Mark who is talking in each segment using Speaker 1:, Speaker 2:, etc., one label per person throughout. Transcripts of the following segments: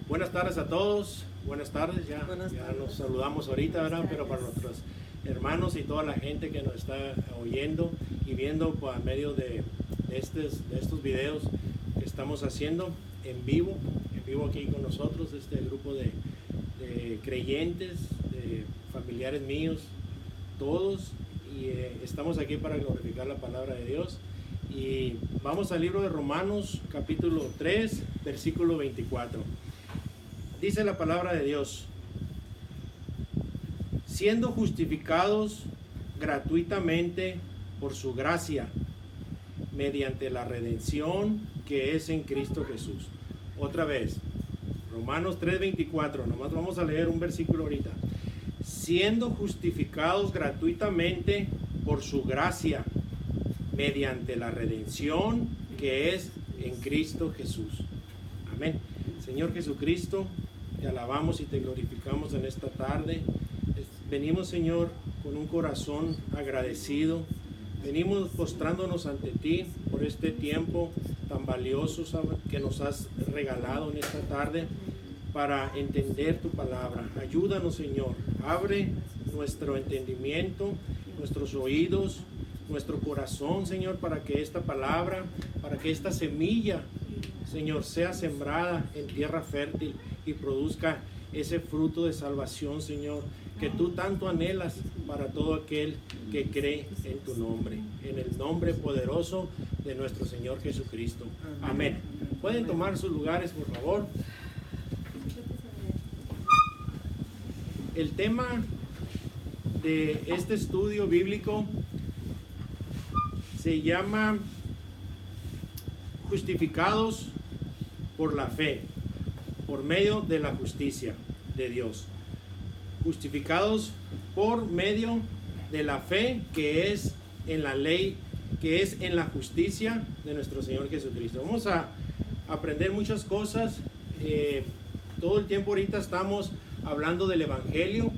Speaker 1: Buenas tardes a todos, buenas tardes, ya nos saludamos ahorita, ¿verdad? Pero para nuestros hermanos y toda la gente que nos está oyendo y viendo por medio de estos videos que estamos haciendo en vivo aquí con nosotros, este grupo de creyentes, de familiares míos, todos, y estamos aquí para glorificar la palabra de Dios. Y vamos al libro de Romanos, capítulo 3, versículo 24. Dice la palabra de Dios: siendo justificados gratuitamente por su gracia, mediante la redención que es en Cristo Jesús. Otra vez, Romanos 3:24, nomás vamos a leer un versículo ahorita. Siendo justificados gratuitamente por su gracia, mediante la redención que es en Cristo Jesús. Amén. Señor Jesucristo, te alabamos y te glorificamos en esta tarde. Venimos, Señor, con un corazón agradecido. Venimos postrándonos ante ti por este tiempo tan valioso que nos has regalado en esta tarde para entender tu palabra. Ayúdanos, Señor. Abre nuestro entendimiento, nuestros oídos, nuestro corazón, Señor, para que esta palabra, para que esta semilla, Señor, sea sembrada en tierra fértil y produzca ese fruto de salvación, Señor, que tú tanto anhelas para todo aquel que cree en tu nombre, en el nombre poderoso de nuestro Señor Jesucristo. Amén. Pueden tomar sus lugares, por favor. El tema de este estudio bíblico se llama justificados por la fe, por medio de la justicia de Dios. Justificados por medio de la fe que es en la ley, que es en la justicia de nuestro Señor Jesucristo. Vamos a aprender muchas cosas. Todo el tiempo ahorita estamos hablando del Evangelio,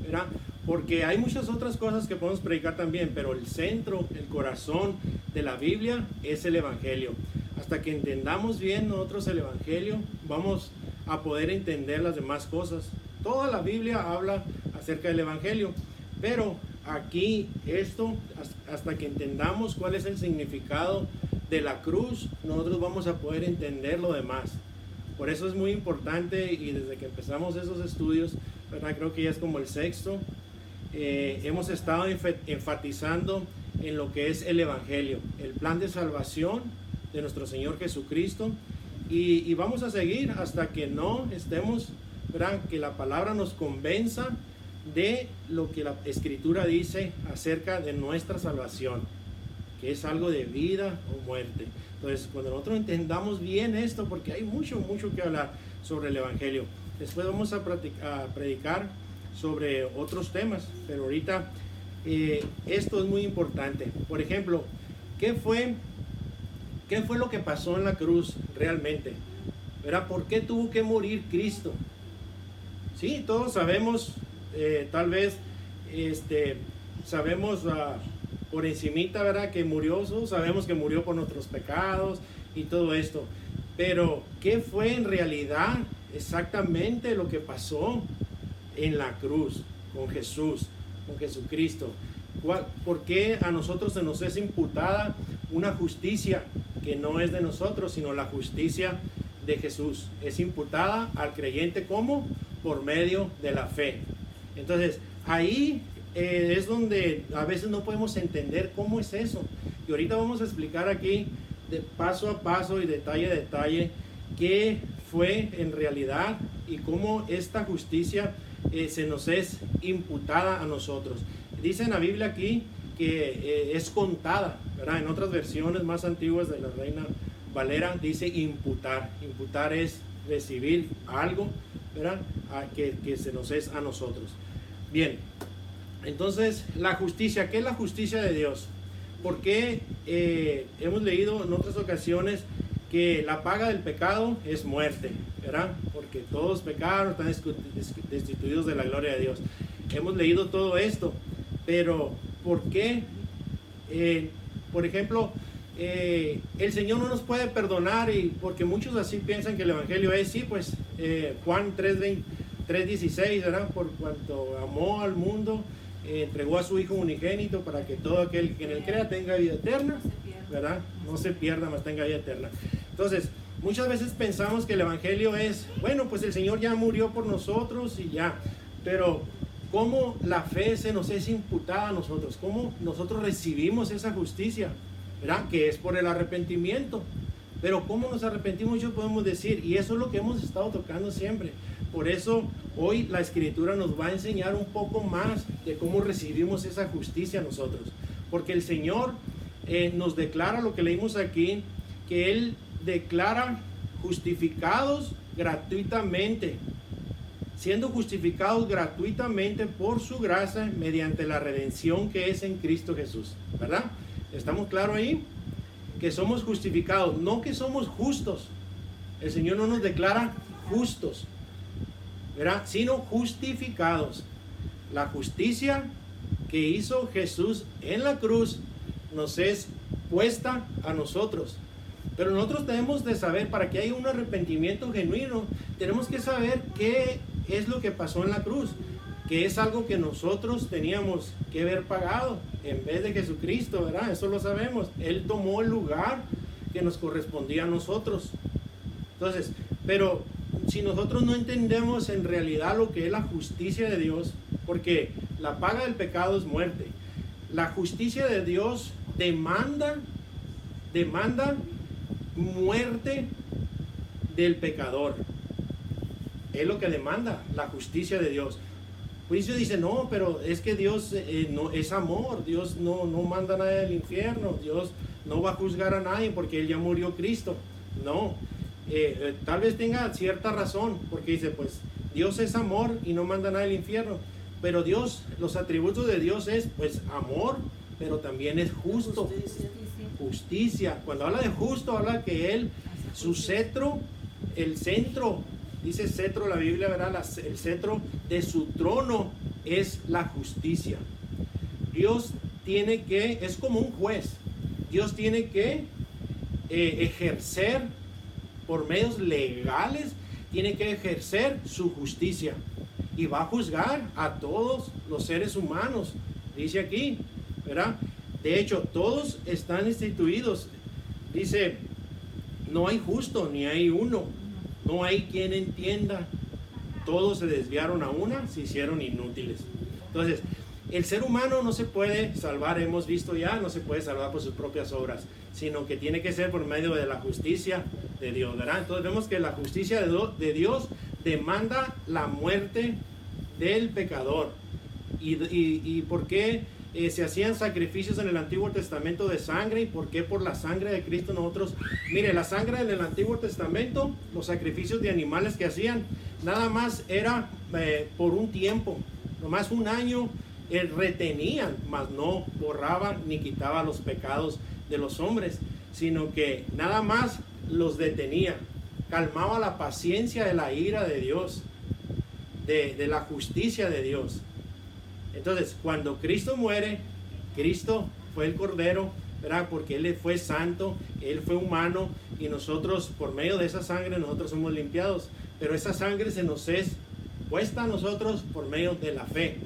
Speaker 1: ¿verdad? Porque hay muchas otras cosas que podemos predicar también, pero el centro, el corazón de la Biblia es el Evangelio. Hasta que entendamos bien nosotros el Evangelio, vamos a poder entender las demás cosas. Toda la Biblia habla acerca del Evangelio, pero aquí hasta que entendamos cuál es el significado de la cruz, nosotros vamos a poder entender lo demás. Por eso es muy importante, y desde que empezamos esos estudios, ¿verdad? Creo que ya es como el sexto, hemos estado enfatizando en lo que es el Evangelio, el plan de salvación de nuestro Señor Jesucristo, y vamos a seguir hasta que no estemos, ¿verdad? Que la palabra nos convenza de lo que la Escritura dice acerca de nuestra salvación, que es algo de vida o muerte. Entonces, cuando nosotros entendamos bien esto, porque hay mucho que hablar sobre el Evangelio, después vamos a predicar sobre otros temas, pero ahorita esto es muy importante. Por ejemplo, ¿qué fue lo que pasó en la cruz realmente? ¿Verdad? ¿Por qué tuvo que morir Cristo? Sí, todos sabemos, tal vez sabemos por encimita, ¿verdad? Que murió, sabemos que murió por nuestros pecados y todo esto. Pero ¿qué fue en realidad exactamente lo que pasó en la cruz con Jesús, con Jesucristo? ¿Por qué a nosotros se nos es imputada una justicia que no es de nosotros, sino la justicia de Jesús? Es imputada al creyente como por medio de la fe. Entonces ahí es donde a veces no podemos entender cómo es eso, y ahorita vamos a explicar aquí de paso a paso y detalle a detalle qué fue en realidad y cómo esta justicia se nos es imputada a nosotros. Dice en la Biblia aquí que es contada, ¿verdad? En otras versiones más antiguas de la Reina Valera dice imputar. Imputar es recibir algo, ¿verdad? Que se nos es a nosotros. Bien, entonces la justicia, ¿qué es la justicia de Dios? Porque hemos leído en otras ocasiones que la paga del pecado es muerte, ¿verdad? Porque todos pecaron, están destituidos de la gloria de Dios. Hemos leído todo esto, pero ¿por qué? Por ejemplo, el Señor no nos puede perdonar, y porque muchos así piensan que el Evangelio es, sí, pues Juan 3:16, ¿verdad? Por cuanto amó al mundo, entregó a su Hijo unigénito para que todo aquel que en él crea tenga vida eterna, ¿verdad? No se pierda, mas tenga vida eterna. Entonces, muchas veces pensamos que el Evangelio es, bueno, pues el Señor ya murió por nosotros y ya, pero ¿cómo la fe se nos es imputada a nosotros? ¿Cómo nosotros recibimos esa justicia? ¿Verdad? Que es por el arrepentimiento. Pero ¿cómo nos arrepentimos? Muchos podemos decir, y eso es lo que hemos estado tocando siempre. Por eso hoy la Escritura nos va a enseñar un poco más de cómo recibimos esa justicia nosotros. Porque el Señor nos declara lo que leímos aquí, que Él declara justificados gratuitamente, siendo justificados gratuitamente por su gracia mediante la redención que es en Cristo Jesús, ¿verdad? ¿Estamos claros ahí? Que somos justificados, no que somos justos. El Señor no nos declara justos, ¿verdad? Sino justificados. La justicia que hizo Jesús en la cruz nos es puesta a nosotros. Pero nosotros tenemos de saber, para que haya un arrepentimiento genuino, tenemos que saber qué es lo que pasó en la cruz, que es algo que nosotros teníamos que haber pagado en vez de Jesucristo, ¿verdad? Eso lo sabemos. Él tomó el lugar que nos correspondía a nosotros. Entonces, pero si nosotros no entendemos en realidad lo que es la justicia de Dios, porque la paga del pecado es muerte, la justicia de Dios demanda muerte del pecador. Es lo que demanda la justicia de Dios. Juicio dice, no, pero es que Dios no es amor, Dios no manda a nadie al infierno, Dios no va a juzgar a nadie porque Él ya murió Cristo. No, tal vez tenga cierta razón, porque dice, pues Dios es amor y no manda a nadie al infierno. Pero Dios, los atributos de Dios es pues amor, pero también es justo. Justicia. Cuando habla de justo, habla que Él, su cetro, el centro, dice cetro la Biblia, ¿verdad? El cetro de su trono es la justicia. Dios tiene que, es como un juez, Dios tiene que ejercer por medios legales, tiene que ejercer su justicia y va a juzgar a todos los seres humanos, dice aquí, ¿verdad? De hecho, todos están instituidos. Dice, no hay justo ni hay uno, no hay quien entienda. Todos se desviaron a una, se hicieron inútiles. Entonces, el ser humano no se puede salvar, hemos visto ya, no se puede salvar por sus propias obras, sino que tiene que ser por medio de la justicia de Dios, ¿verdad? Entonces vemos que la justicia de Dios demanda la muerte del pecador. ¿Y por qué se hacían sacrificios en el Antiguo Testamento de sangre? ¿Y por qué por la sangre de Cristo nosotros? Mire, la sangre en el Antiguo Testamento, los sacrificios de animales que hacían, nada más era por un tiempo, nomás un año retenían, mas no borraban ni quitaban los pecados de los hombres, sino que nada más los detenía, calmaba la paciencia de la ira de Dios, de la justicia de Dios. Entonces, cuando Cristo muere, Cristo fue el Cordero, ¿verdad? Porque Él fue santo, Él fue humano, y nosotros, por medio de esa sangre, nosotros somos limpiados. Pero esa sangre se nos es puesta a nosotros por medio de la fe.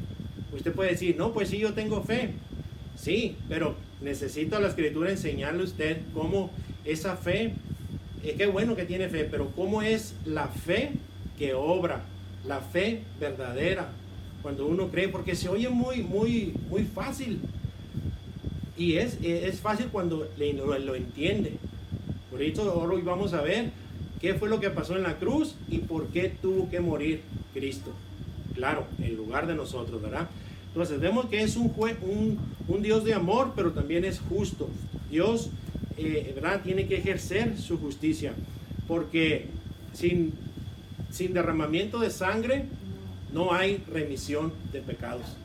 Speaker 1: Usted puede decir, no, pues sí, yo tengo fe. Sí, pero necesito la Escritura enseñarle a usted cómo esa fe, qué bueno que tiene fe, pero cómo es la fe que obra, la fe verdadera. Cuando uno cree, porque se oye muy fácil, y es fácil cuando lo entiende. Por eso hoy vamos a ver qué fue lo que pasó en la cruz y por qué tuvo que morir Cristo. Claro, en lugar de nosotros, ¿verdad? Entonces vemos que es un Dios de amor, pero también es justo. Dios, ¿verdad? Tiene que ejercer su justicia, porque sin derramamiento de sangre no hay remisión de pecados.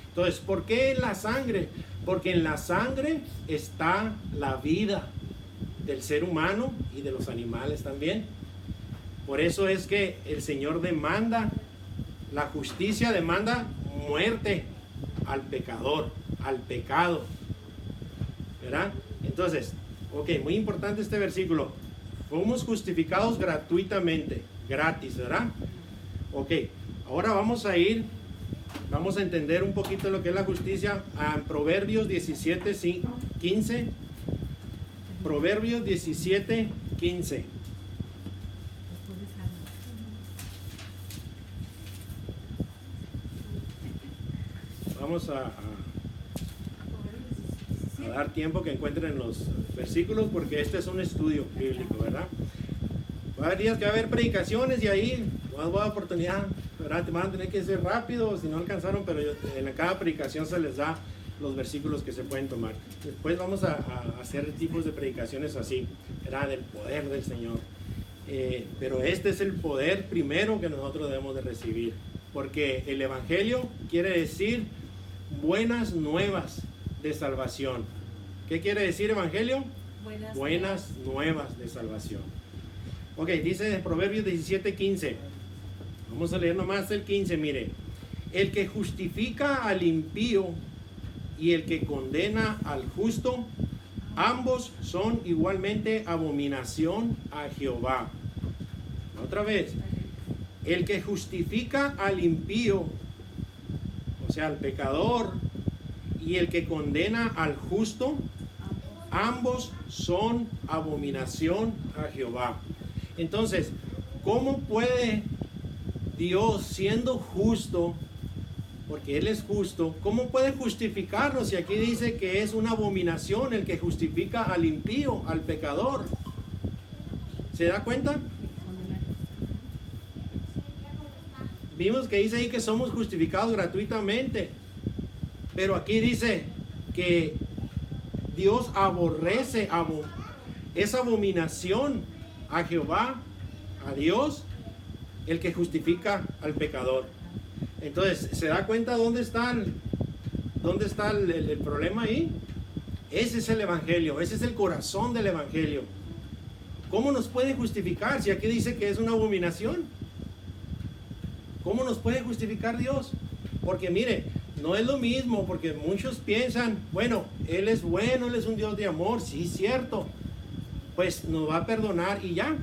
Speaker 1: Entonces, ¿por qué en la sangre? Porque en la sangre está la vida del ser humano y de los animales también. Por eso es que el Señor demanda, la justicia demanda muerte al pecador, al pecado, ¿verdad? Entonces, Ok, muy importante este versículo. Fuimos justificados gratuitamente, gratis, ¿verdad? Ok, ahora vamos a entender un poquito lo que es la justicia en Proverbios 17:15. Proverbios 17:15. Vamos a dar tiempo que encuentren los versículos, porque este es un estudio bíblico, ¿verdad? Va a haber días que va a haber predicaciones y ahí no va a dar oportunidad, ¿verdad? Te van a tener que ser rápidos si no alcanzaron, pero en cada predicación se les da los versículos que se pueden tomar. Después vamos a hacer tipos de predicaciones así, ¿verdad? Del poder del Señor. Pero este es el poder primero que nosotros debemos de recibir, porque el Evangelio quiere decir buenas nuevas de salvación. ¿Qué quiere decir Evangelio? Buenas nuevas de salvación. Ok, dice Proverbios 17:15. Vamos a leer nomás el 15, mire. El que justifica al impío y el que condena al justo, ambos son igualmente abominación a Jehová. Otra vez. El que justifica al impío, o sea, al pecador, y el que condena al justo, ambos son abominación a Jehová. Entonces, ¿cómo puede Dios, siendo justo, porque Él es justo, cómo puede justificarnos si aquí dice que es una abominación el que justifica al impío, al pecador? ¿Se da cuenta? Vimos que dice ahí que somos justificados gratuitamente, pero aquí dice que Dios aborrece esa abominación a Jehová, a Dios, el que justifica al pecador. Entonces, ¿se da cuenta dónde está el problema ahí? Ese es el Evangelio, ese es el corazón del Evangelio. ¿Cómo nos puede justificar si aquí dice que es una abominación? ¿Cómo nos puede justificar Dios? Porque mire, no es lo mismo, porque muchos piensan, bueno, Él es bueno, Él es un Dios de amor, sí, cierto, pues nos va a perdonar y ya.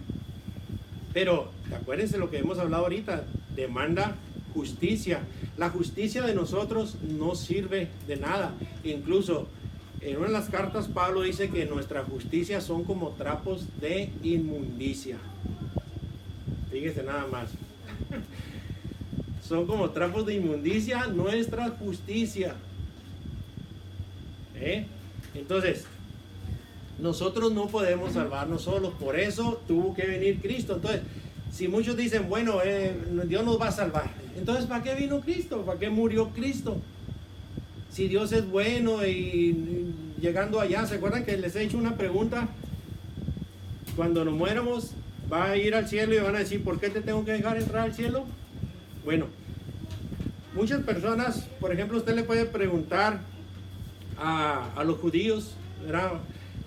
Speaker 1: Pero acuérdense lo que hemos hablado ahorita, demanda justicia. La justicia de nosotros no sirve de nada. Incluso en una de las cartas Pablo dice que nuestra justicia son como trapos de inmundicia. Fíjese nada más. Son como trapos de inmundicia nuestra justicia. Entonces, nosotros no podemos salvarnos solos, por eso tuvo que venir Cristo. Entonces, si muchos dicen, bueno, Dios nos va a salvar, entonces ¿para qué vino Cristo? ¿Para qué murió Cristo? Si Dios es bueno y llegando allá, ¿se acuerdan que les he hecho una pregunta? Cuando nos muéramos, va a ir al cielo y van a decir, ¿por qué te tengo que dejar entrar al cielo? Bueno, muchas personas, por ejemplo, usted le puede preguntar a los judíos, ¿verdad?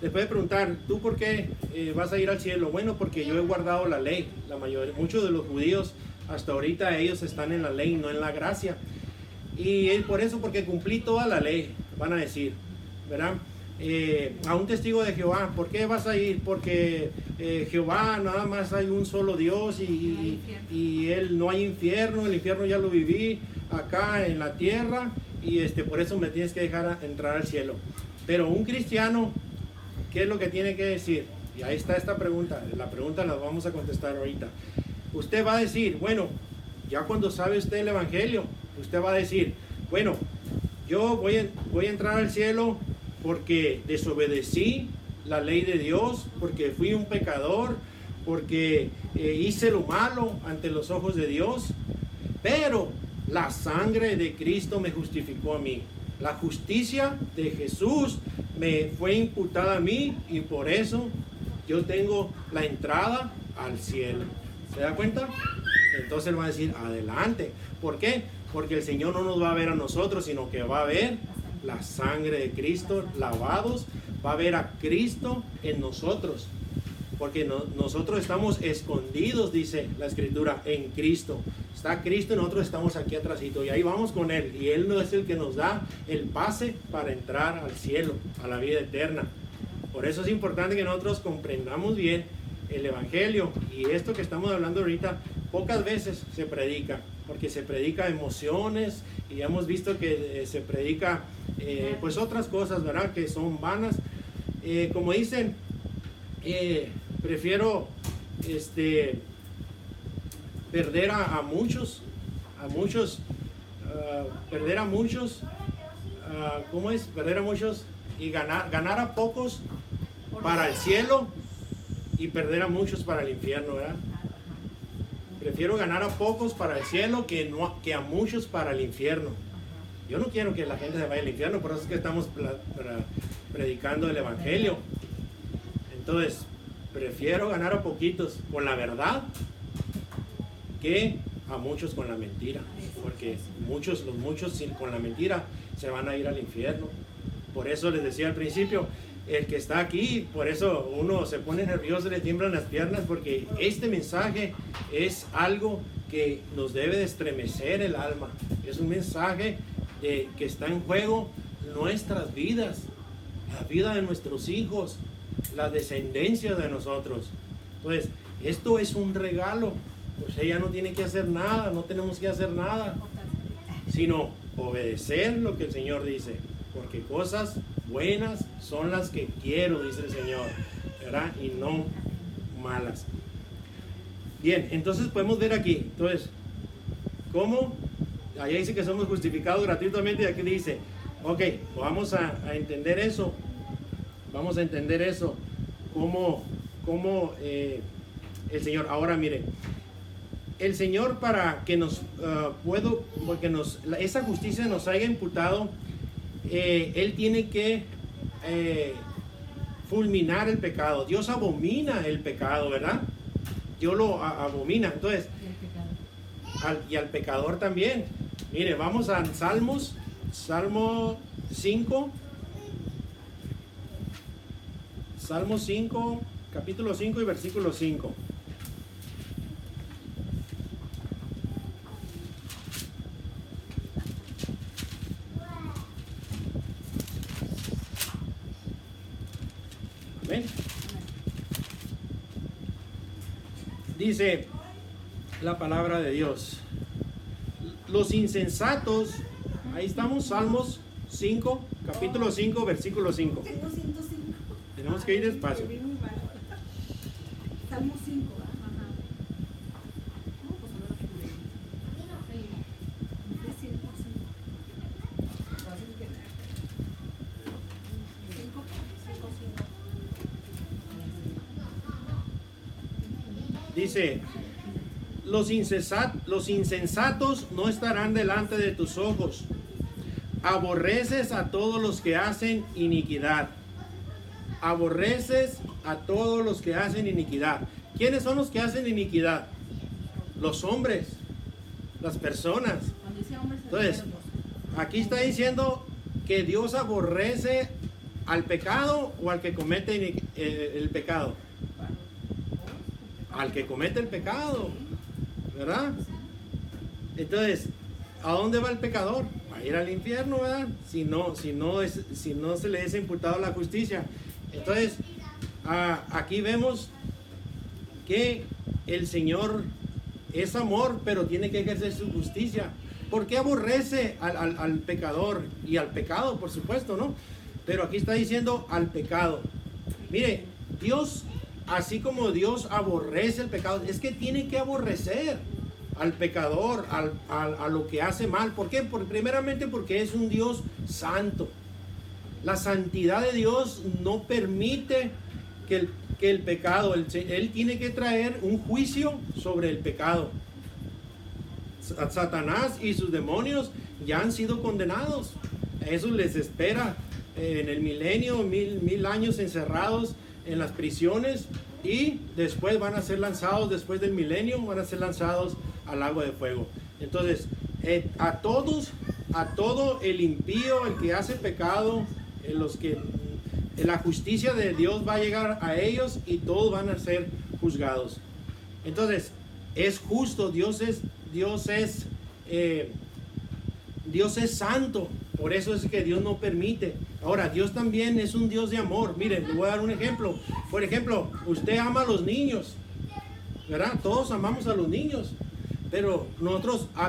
Speaker 1: Le puede preguntar, ¿tú por qué vas a ir al cielo? Bueno, porque yo he guardado la ley. Muchos de los judíos hasta ahorita ellos están en la ley, no en la gracia. Y por eso, porque cumplí toda la ley, van a decir, ¿verdad? A un testigo de Jehová, ¿por qué vas a ir? Porque Jehová nada más hay un solo Dios y Él no hay infierno, el infierno ya lo viví acá en la tierra y por eso me tienes que dejar entrar al cielo. Pero un cristiano, ¿qué es lo que tiene que decir? Y ahí está esta pregunta, la pregunta la vamos a contestar ahorita. Usted va a decir, bueno, ya cuando sabe usted el Evangelio, usted va a decir, bueno, yo voy a entrar al cielo porque desobedecí la ley de Dios, porque fui un pecador, porque hice lo malo ante los ojos de Dios, pero la sangre de Cristo me justificó a mí. La justicia de Jesús me fue imputada a mí y por eso yo tengo la entrada al cielo. ¿Se da cuenta? Entonces él va a decir, adelante. ¿Por qué? Porque el Señor no nos va a ver a nosotros, sino que va a ver la sangre de Cristo lavados, va a ver a Cristo en nosotros. Porque nosotros estamos escondidos, dice la Escritura, en Cristo. Está Cristo y nosotros estamos aquí atrásito y ahí vamos con Él. Y Él no es el que nos da el pase para entrar al cielo, a la vida eterna. Por eso es importante que nosotros comprendamos bien el Evangelio, y esto que estamos hablando ahorita pocas veces se predica, porque se predica emociones y hemos visto que se predica pues otras cosas, ¿verdad?, que son vanas. Como dicen, prefiero perder a muchos, perder a muchos, ¿cómo es? Perder a muchos y ganar a pocos para el cielo y perder a muchos para el infierno, ¿verdad? Prefiero ganar a pocos para el cielo que a muchos para el infierno. Yo no quiero que la gente se vaya al infierno, por eso es que estamos predicando el Evangelio. Entonces, prefiero ganar a poquitos con la verdad que a muchos con la mentira, porque los muchos con la mentira se van a ir al infierno. Por eso les decía al principio, el que está aquí, por eso uno se pone nervioso, le tiemblan las piernas, porque este mensaje es algo que nos debe de estremecer el alma. Es un mensaje que está en juego nuestras vidas, la vida de nuestros hijos, la descendencia de nosotros. Entonces, esto es un regalo. Pues ella no tiene que hacer nada, no tenemos que hacer nada, sino obedecer lo que el Señor dice, porque cosas buenas son las que quiero, dice el Señor, ¿verdad? Y no malas. Bien, entonces podemos ver aquí, entonces, ¿cómo? Allá dice que somos justificados gratuitamente, y aquí dice, ok, vamos a entender eso, cómo el Señor, ahora mire, el Señor, para que nos esa justicia nos haya imputado, Él tiene que fulminar el pecado. Dios abomina el pecado, ¿verdad? Dios lo abomina. Entonces, y al pecador también. Mire, vamos a Salmo 5. Salmo 5, capítulo 5 y versículo 5. ¿Ven? Dice la palabra de Dios: los insensatos, ahí estamos, Salmos 5, capítulo 5, versículo 5.
Speaker 2: Tengo 105.
Speaker 1: Tenemos que ir despacio.
Speaker 2: Salmo 5.
Speaker 1: Dice, los insensatos no estarán delante de tus ojos. Aborreces a todos los que hacen iniquidad. Aborreces a todos los que hacen iniquidad. ¿Quiénes son los que hacen iniquidad? Los hombres, las personas. Entonces, aquí está diciendo que Dios aborrece al pecado o al que comete el pecado. Al que comete el pecado, ¿verdad? Entonces, ¿a dónde va el pecador? Va a ir al infierno, ¿verdad? Si no se le es imputado la justicia. Entonces, aquí vemos que el Señor es amor, pero tiene que ejercer su justicia. ¿Por qué aborrece al pecador y al pecado, por supuesto, no? Pero aquí está diciendo al pecado. Mire, Dios, así como Dios aborrece el pecado, es que tiene que aborrecer al pecador, a lo que hace mal. ¿Por qué? Primeramente porque es un Dios santo. La santidad de Dios no permite que el pecado, Él tiene que traer un juicio sobre el pecado. Satanás y sus demonios ya han sido condenados. Eso les espera en el milenio, mil años encerrados en las prisiones, y después van a ser lanzados, después del milenio, van a ser lanzados al lago de fuego. Entonces, a todo el impío, el que hace pecado, la justicia de Dios va a llegar a ellos y todos van a ser juzgados. Entonces, es justo, Dios es santo, Por eso es que Dios no permite. Ahora, Dios también es un Dios de amor. Miren, le voy a dar un ejemplo. Por ejemplo, usted ama a los niños, ¿verdad? Todos amamos a los niños. Pero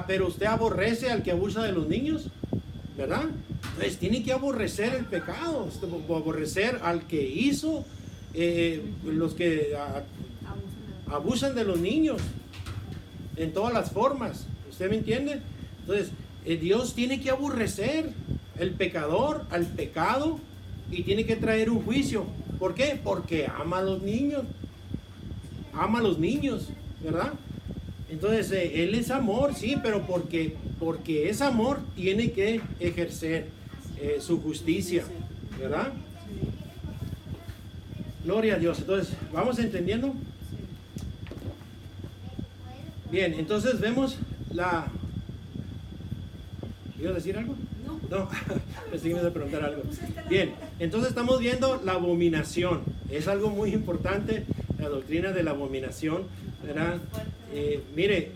Speaker 1: pero usted aborrece al que abusa de los niños, ¿verdad? Entonces tiene que aborrecer el pecado, aborrecer al que hizo los que abusan de los niños en todas las formas. ¿Usted me entiende? Entonces Dios tiene que aborrecer el pecador, al pecado, y tiene que traer un juicio. ¿Por qué? Porque ama a los niños. Ama a los niños, ¿verdad? Entonces Él es amor, sí, pero porque es amor, tiene que ejercer su justicia, ¿verdad? Gloria a Dios. Entonces, ¿vamos entendiendo? Bien, entonces vemos la... ¿Ibas a decir algo? No, pensé que me ibas a preguntar algo. Bien, entonces estamos viendo la abominación. Es algo muy importante, la doctrina de la abominación, ¿verdad? Mire,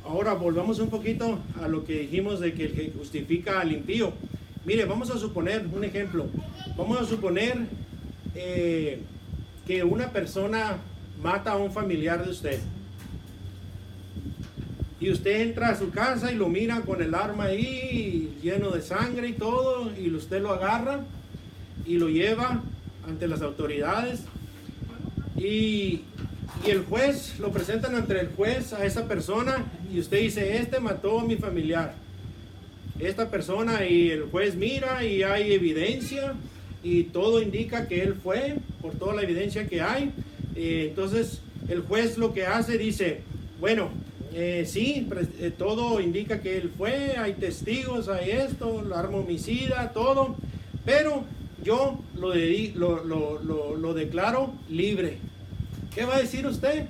Speaker 1: ahora volvamos un poquito a lo que dijimos de que el que justifica al impío. Mire, vamos a suponer un ejemplo. Vamos a suponer que una persona mata a un familiar de usted. Y usted entra a su casa y lo mira con el arma ahí, lleno de sangre y todo, y usted lo agarra y lo lleva ante las autoridades. Y el juez, lo presentan ante el juez a esa persona, y usted dice, este mató a mi familiar. Esta persona, y el juez mira y hay evidencia, y todo indica que él fue, por toda la evidencia que hay. Entonces el juez lo que hace, dice, bueno, sí, todo indica que él fue, hay testigos, hay esto, la arma homicida, todo, pero yo lo declaro libre. ¿Qué va a decir usted?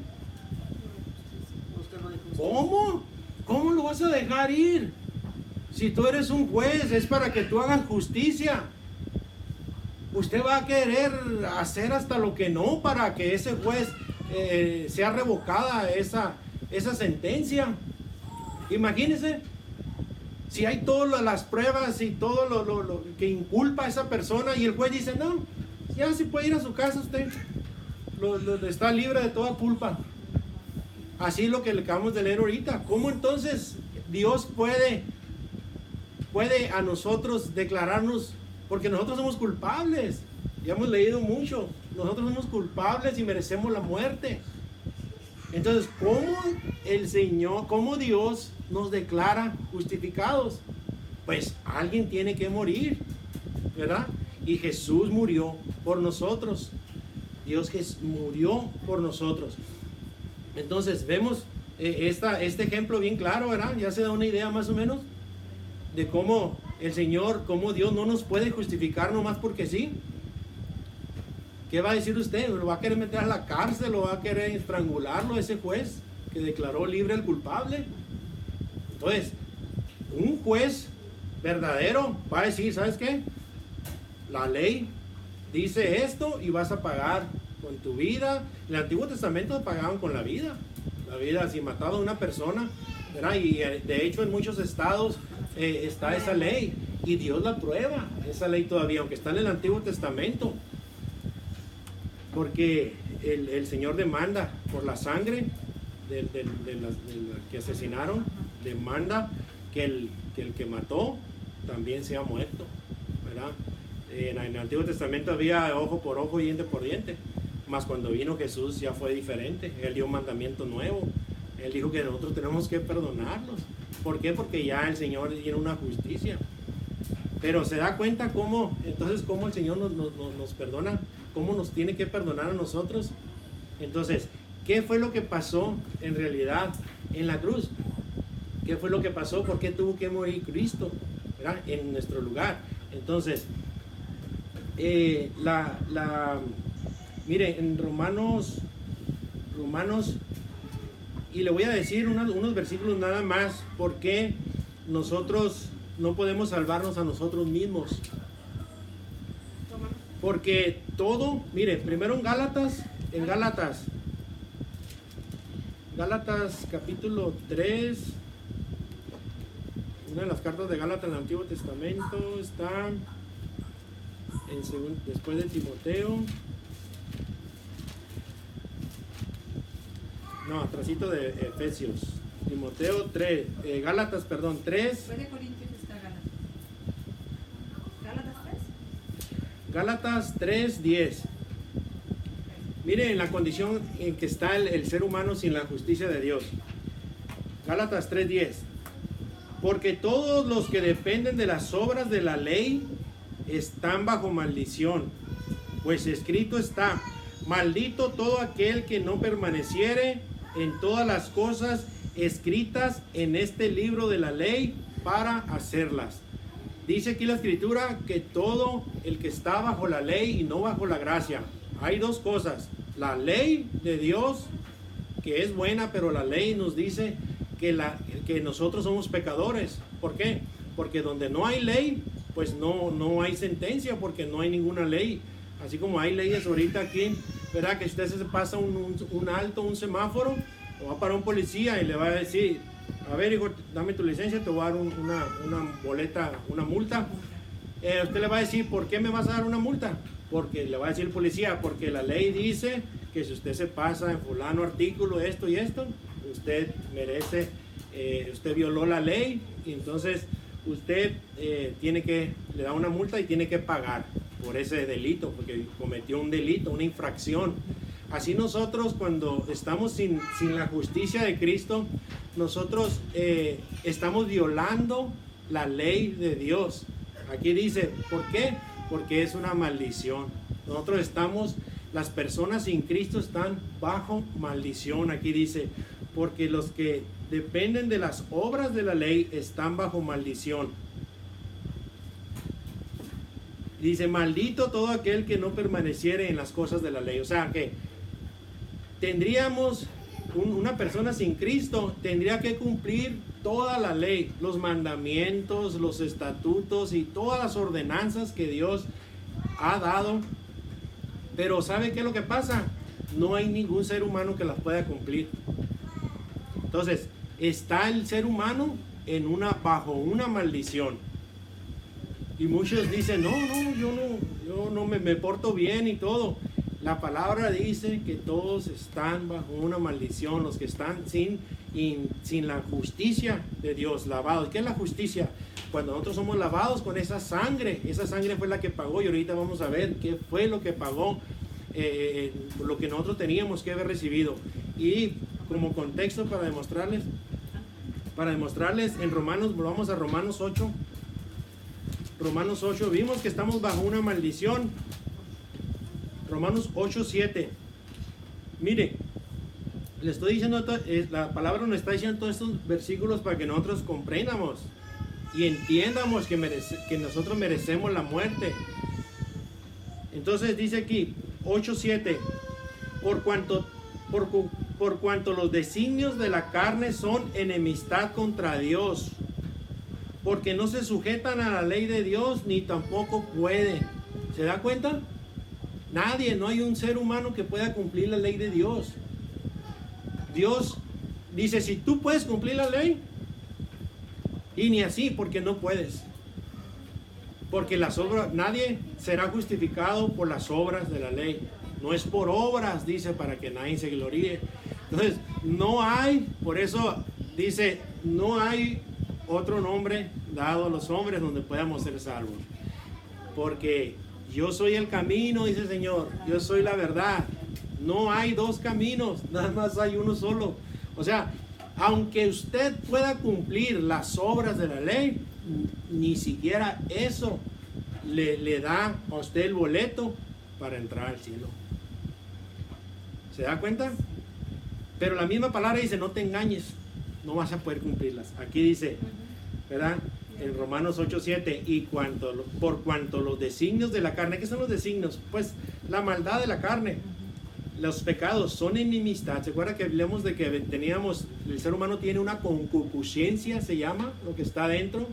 Speaker 1: ¿Cómo? ¿Cómo lo vas a dejar ir? Si tú eres un juez, es para que tú hagas justicia. Usted va a querer hacer hasta lo que no para que ese juez sea revocada esa sentencia. Imagínese, si hay todas las pruebas y todo lo que inculpa a esa persona, y el juez dice, no, ya se puede ir a su casa usted. Está libre de toda culpa. Así es lo que le acabamos de leer ahorita. ¿Cómo entonces Dios puede a nosotros declararnos? Porque nosotros somos culpables. Ya hemos leído mucho. Nosotros somos culpables y merecemos la muerte. Entonces, ¿cómo Dios nos declara justificados? Pues alguien tiene que morir, ¿verdad? Y Jesús murió por nosotros. Dios murió por nosotros. Entonces vemos este ejemplo bien claro, ¿verdad? Ya se da una idea más o menos de cómo el Señor, cómo Dios no nos puede justificar nomás porque sí. ¿Qué va a decir usted? ¿Lo va a querer meter a la cárcel o va a querer estrangularlo ese juez que declaró libre al culpable? Entonces, un juez verdadero va a decir, ¿sabes qué? La ley dice esto y vas a pagar con tu vida. En el Antiguo Testamento pagaban con la vida. La vida, si mataba a una persona, ¿verdad? Y de hecho en muchos estados está esa ley. Y Dios la aprueba, esa ley todavía, aunque está en el Antiguo Testamento. Porque el Señor demanda por la sangre de que asesinaron, demanda que el que mató también sea muerto, ¿verdad? En el Antiguo Testamento había ojo por ojo y diente por diente, mas cuando vino Jesús ya fue diferente. Él dio un mandamiento nuevo. Él dijo que nosotros tenemos que perdonarlos. ¿Por qué? Porque ya el Señor tiene una justicia. Pero se da cuenta cómo el Señor nos perdona, cómo nos tiene que perdonar a nosotros. Entonces, ¿qué fue lo que pasó en realidad en la cruz? ¿Qué fue lo que pasó? ¿Por qué tuvo que morir Cristo, ¿verdad? En nuestro lugar? Entonces, mire, en Romanos, y le voy a decir unos versículos nada más, porque nosotros no podemos salvarnos a nosotros mismos. Porque todo, mire, primero en Gálatas capítulo 3, una de las cartas de Gálatas en el Antiguo Testamento, está después de Timoteo. No, atrásito de Efesios. Timoteo 3, Gálatas, perdón, 3.
Speaker 2: Después de Corintios está Gálatas. ¿Gálatas 3?
Speaker 1: Gálatas 3, 10. Miren la condición en que está el ser humano sin la justicia de Dios. Gálatas 3, 10. Porque todos los que dependen de las obras de la ley están bajo maldición. Pues escrito está: maldito todo aquel que no permaneciere en todas las cosas escritas en este libro de la ley para hacerlas. Dice aquí la escritura que todo el que está bajo la ley y no bajo la gracia. Hay dos cosas: la ley de Dios, que es buena, pero la ley nos dice que nosotros somos pecadores. ¿Por qué? Porque donde no hay ley, pues no hay sentencia, porque no hay ninguna ley. Así como hay leyes ahorita aquí, ¿verdad? Que usted se pasa un alto, un semáforo, o va para un policía y le va a decir: a ver, hijo, dame tu licencia, te voy a dar una boleta, una multa. Usted le va a decir: ¿por qué me vas a dar una multa? Porque le va a decir el policía: porque la ley dice que si usted se pasa en fulano artículo, esto y esto, usted merece, usted violó la ley, y entonces usted le da una multa y tiene que pagar por ese delito, porque cometió un delito, una infracción. Así nosotros, cuando estamos sin la justicia de Cristo, nosotros estamos violando la ley de Dios. Aquí dice, ¿por qué? Porque es una maldición. Nosotros las personas sin Cristo están bajo maldición. Aquí dice, porque los que dependen de las obras de la ley están bajo maldición. Dice: maldito todo aquel que no permaneciere en las cosas de la ley. O sea que tendríamos, una persona sin Cristo tendría que cumplir toda la ley, los mandamientos, los estatutos y todas las ordenanzas que Dios ha dado. Pero ¿sabe qué es lo que pasa? No hay ningún ser humano que las pueda cumplir. Entonces, está el ser humano bajo una maldición. Y muchos dicen: yo no me porto bien y todo. La palabra dice que todos están bajo una maldición, los que están sin la justicia de Dios, lavados. ¿Qué es la justicia? Cuando nosotros somos lavados con esa sangre fue la que pagó, y ahorita vamos a ver qué fue lo que pagó, lo que nosotros teníamos que haber recibido. Y como contexto para demostrarles en Romanos, volvamos a Romanos 8. Romanos 8, vimos que estamos bajo una maldición. Romanos 8, 7. Mire, le estoy diciendo, la palabra nos está diciendo todos estos versículos para que nosotros comprendamos y entiendamos que nosotros merecemos la muerte. Entonces dice aquí 8, 7. Por cuanto los designios de la carne son enemistad contra Dios, porque no se sujetan a la ley de Dios, ni tampoco pueden. ¿Se da cuenta? Nadie, no hay un ser humano que pueda cumplir la ley de Dios. Dios dice: si tú puedes cumplir la ley, y ni así, porque no puedes. Porque las obras, nadie será justificado por las obras de la ley. No es por obras, dice, para que nadie se gloríe. Entonces, no hay, por eso dice, no hay otro nombre dado a los hombres donde podamos ser salvos. Porque yo soy el camino, dice el Señor, yo soy la verdad. No hay dos caminos, nada más hay uno solo. O sea, aunque usted pueda cumplir las obras de la ley, ni siquiera eso le da a usted el boleto para entrar al cielo. ¿Se da cuenta? Pero la misma palabra dice: no te engañes, no vas a poder cumplirlas. Aquí dice, ¿verdad? En Romanos 8:7, y por cuanto los designios de la carne. ¿Qué son los designios? Pues la maldad de la carne, los pecados son enemistad. ¿Se acuerda que hablamos de que el ser humano tiene una concupiscencia, se llama, lo que está dentro?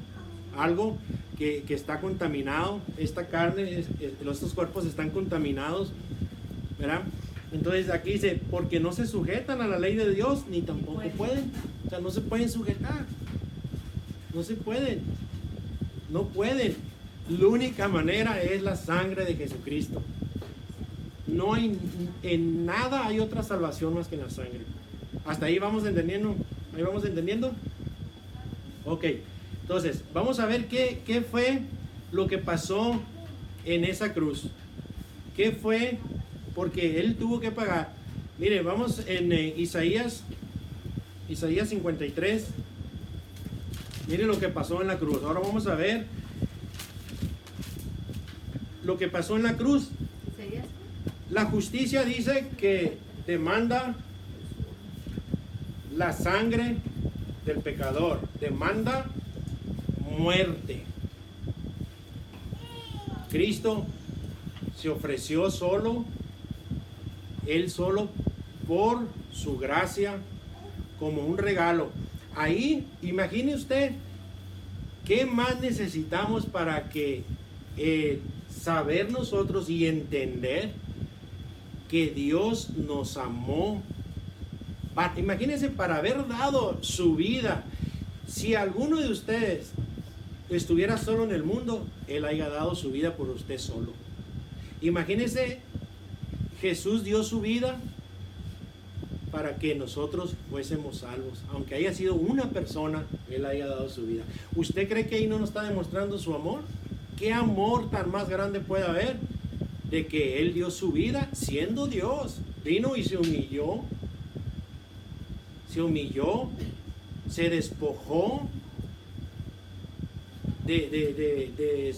Speaker 1: Algo que está contaminado. Esta carne, estos cuerpos están contaminados, ¿verdad? Entonces aquí dice: porque no se sujetan a la ley de Dios, ni tampoco pueden. O sea, no se pueden sujetar. No se pueden. No pueden. La única manera es la sangre de Jesucristo. No hay, en nada hay otra salvación más que en la sangre. ¿Hasta ahí vamos entendiendo? ¿Ahí vamos entendiendo? Ok. Entonces, vamos a ver qué fue lo que pasó en esa cruz. ¿Qué fue? Porque Él tuvo que pagar. Mire, vamos en Isaías 53. Mire lo que pasó en la cruz. Ahora vamos a ver lo que pasó en la cruz. La justicia dice que demanda la sangre del pecador, demanda muerte. Cristo se ofreció solo, Él solo, por su gracia, como un regalo. Ahí, imagine usted, ¿qué más necesitamos para que saber nosotros y entender que Dios nos amó? Imagínense, para haber dado su vida. Si alguno de ustedes estuviera solo en el mundo, Él haya dado su vida por usted solo. Imagínense, Jesús dio su vida para que nosotros fuésemos salvos. Aunque haya sido una persona, Él haya dado su vida. ¿Usted cree que ahí no nos está demostrando su amor? ¿Qué amor tan más grande puede haber? De que Él dio su vida siendo Dios. Vino y se humilló. Se despojó de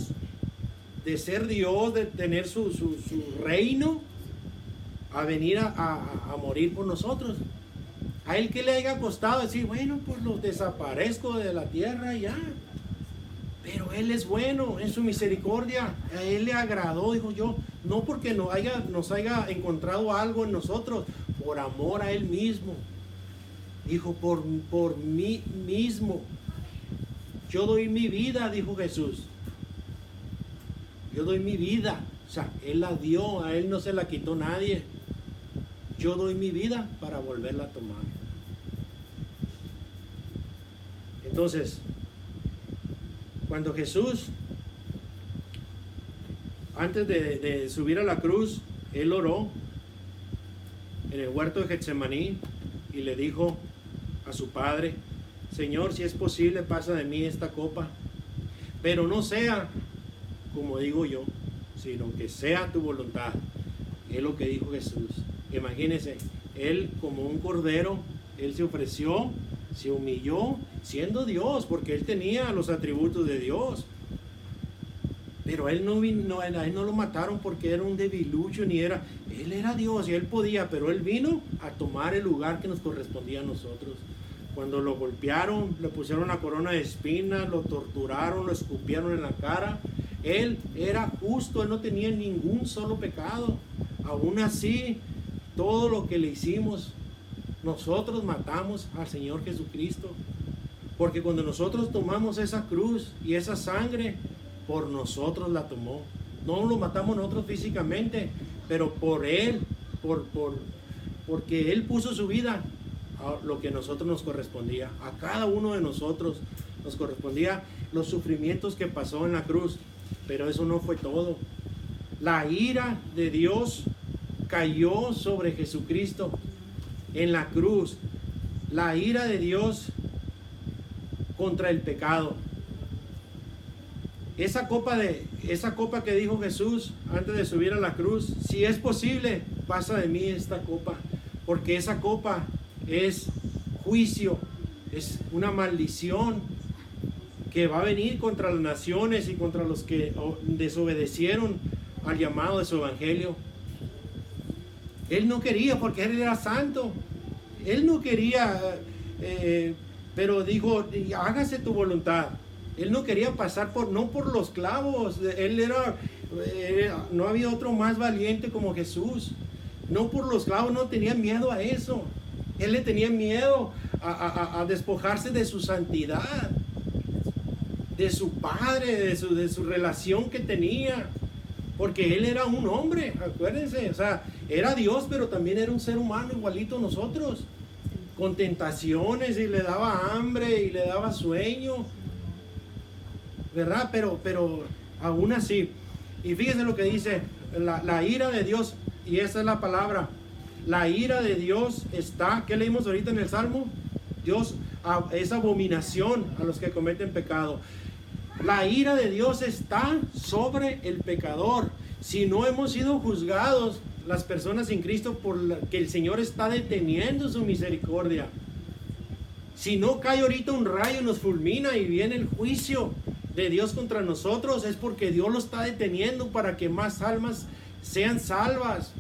Speaker 1: ser Dios, de tener su reino, a venir a morir por nosotros. A Él que le haya costado decir, bueno, pues los desaparezco de la tierra y ya. Pero Él es bueno en su misericordia. A Él le agradó, dijo yo, no porque nos haya encontrado algo en nosotros, por amor a Él mismo. Dijo, por mí mismo. Yo doy mi vida, dijo Jesús. Yo doy mi vida. O sea, Él la dio, a Él no se la quitó nadie. Yo doy mi vida para volverla a tomar. Entonces, cuando Jesús, antes de subir a la cruz, Él oró en el huerto de Getsemaní y le dijo a su Padre, Señor, si es posible, pasa de mí esta copa, pero no sea como digo yo, sino que sea tu voluntad. Es lo que dijo Jesús. Imagínense, Él como un cordero, Él se ofreció, se humilló, siendo Dios, porque Él tenía los atributos de Dios. Pero Él no vino, a Él no lo mataron porque era un debilucho, ni era, Él era Dios y Él podía, pero Él vino a tomar el lugar que nos correspondía a nosotros. Cuando lo golpearon, le pusieron una corona de espinas, lo torturaron, lo escupieron en la cara. Él era justo, Él no tenía ningún solo pecado. Aún así, todo lo que le hicimos, nosotros matamos al Señor Jesucristo. Porque cuando nosotros tomamos esa cruz y esa sangre, por nosotros la tomó. No lo matamos nosotros físicamente, pero por Él, porque Él puso su vida a lo que a nosotros nos correspondía. A cada uno de nosotros nos correspondía los sufrimientos que pasó en la cruz. Pero eso no fue todo. La ira de Dios cayó sobre Jesucristo en la cruz. La ira de Dios contra el pecado. Esa copa que dijo Jesús antes de subir a la cruz, si es posible, pasa de mí esta copa, porque esa copa es juicio, es una maldición que va a venir contra las naciones y contra los que desobedecieron al llamado de su evangelio. Él no quería, porque Él era santo. Él no quería, pero dijo, hágase tu voluntad. Él no quería pasar no por los clavos. Él no había otro más valiente como Jesús. No por los clavos, no tenía miedo a eso. Él le tenía miedo a despojarse de su santidad, de su padre, de su relación que tenía. Porque Él era un hombre, acuérdense. O sea, era Dios, pero también era un ser humano igualito a nosotros. Con tentaciones, y le daba hambre y le daba sueño. ¿verdad? Pero aún así. Y fíjese lo que dice, la ira de Dios, y esa es la palabra. La ira de Dios está, ¿qué leímos ahorita en el Salmo? Dios es abominación a los que cometen pecado. La ira de Dios está sobre el pecador. Si no hemos sido juzgados, las personas sin Cristo, que el Señor está deteniendo su misericordia. Si no cae ahorita un rayo y nos fulmina y viene el juicio de Dios contra nosotros, es porque Dios lo está deteniendo para que más almas sean salvas,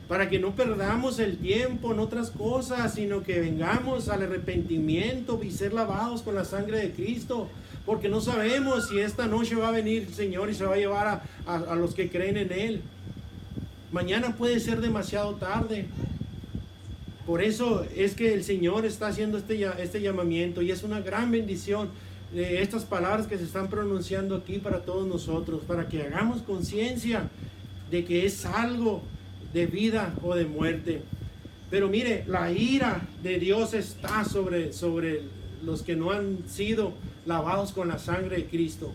Speaker 1: para que no perdamos el tiempo en otras cosas, sino que vengamos al arrepentimiento y ser lavados con la sangre de Cristo, porque no sabemos si esta noche va a venir el Señor y se va a llevar a los que creen en Él. Mañana puede ser demasiado tarde. Por eso es que el Señor está haciendo este llamamiento, y es una gran bendición estas palabras que se están pronunciando aquí para todos nosotros, para que hagamos conciencia de que es algo de vida o de muerte. Pero mire, la ira de Dios está sobre los que no han sido lavados con la sangre de Cristo.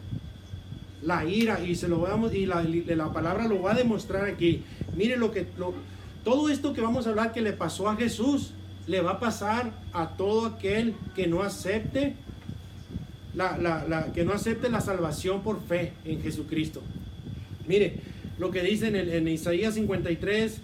Speaker 1: La ira, y la palabra lo va a demostrar aquí. Mire todo esto que vamos a hablar que le pasó a Jesús, le va a pasar a todo aquel que no acepte la salvación por fe en Jesucristo. Mire lo que dice en Isaías 53,